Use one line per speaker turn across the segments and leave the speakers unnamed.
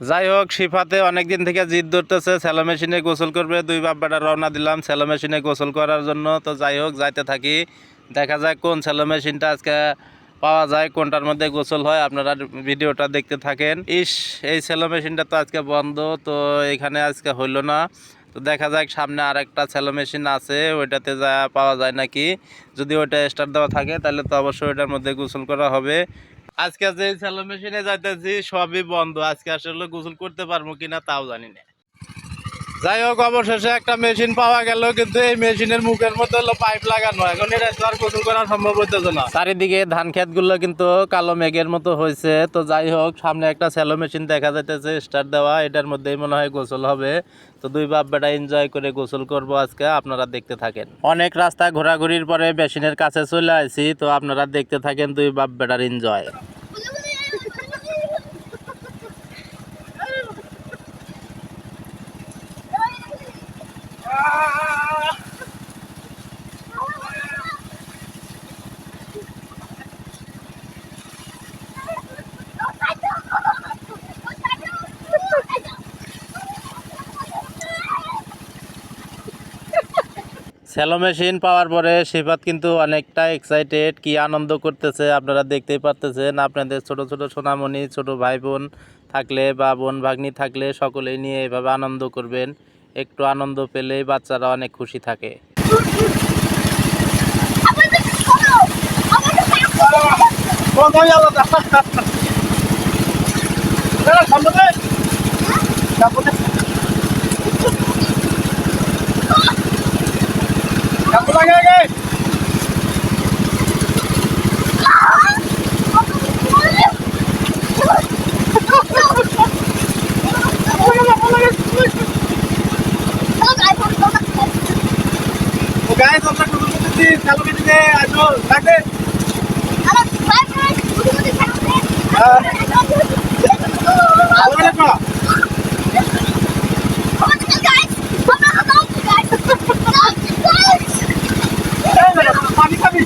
যাই হোক, শিফাতে অনেকদিন থেকে জিদ ধরতেছে স্যালো মেশিনে গোসল করবে। দুই বাপ বেটা রওনা দিলাম স্যালো মেশিনে গোসল করার জন্য। তো যাই হোক, যাইতে থাকি, দেখা যায় কোন স্যালো মেশিনটা আজকে পাওয়া যায়, কোনটার মধ্যে গোসল হয়। আপনারা ভিডিওটা দেখতে থাকেন। এই স্যালো মেশিনটা তো আজকে বন্ধ, তো এখানে আজকে হইলো না। তো দেখা যাক সামনে আর একটা স্যালো মেশিন আছে, ওইটাতে যা পাওয়া যায় নাকি। যদি ওইটা স্টার্ট দেওয়া থাকে তাহলে তো অবশ্যই ওইটার মধ্যে গোসল করা হবে। আজকে যে স্যালো মেশিনে যাইতেছি সবই বন্ধ, আজকে আসলে গোসল করতে পারবো কিনা তাও জানি না। যাই হোক, অবশেষে একটা মেশিন পাওয়া গেল, কিন্তু এই মেশিনের মুখের মধ্যে হলো পাইপ লাগানো। এখন এটা তো আর গোসল করা সম্ভব হইতেছে না। চারিদিকে ধান ক্ষেত গুলো কিন্তু কালো মেঘের মতো হয়েছে। তো যাই হোক, সামনে একটা স্যালো মেশিন দেখা যাইতেছে স্টার্ট দেওয়া, এটার মধ্যেই মনে হয় গোসল হবে। তো দুই বাপ বেটা এনজয় করে গোসল করব আজকে, আপনারা দেখতে থাকেন। অনেক রাস্তা ঘোরাঘুরির পরে মেশিনের কাছে চলে আসি, তো আপনারা দেখতে থাকেন দুই বাপ better enjoy. Shallow machine power পরে শিফাত কিন্তু অনেকটা এক্সাইটেড, কি আনন্দ করতেছে আপনারা দেখতেই পারতেছেন। আপনাদের ছোট ছোট সোনামণি, ছোট ভাই বোন থাকলে বা বোন ভাগ্নি থাকলে সকলেই নিয়ে এভাবে আনন্দ করবেন। একটু আনন্দ পেলেই বাচ্চারা অনেক খুশি থাকে।
Guys, আমরা টুটুল করতেছি স্যালো মেশিনে আসো থাকবে। পানি খাবি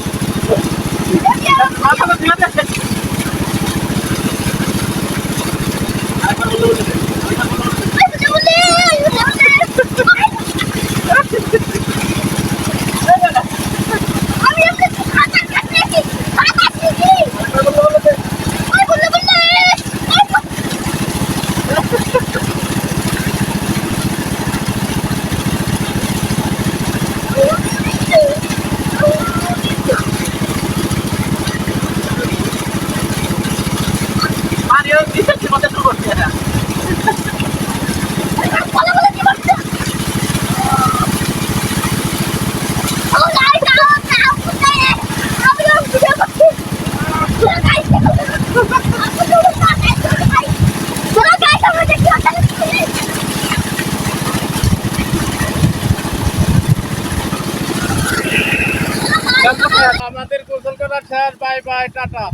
আমাদের গোসল করার শেষ, বাই বাই টাটা।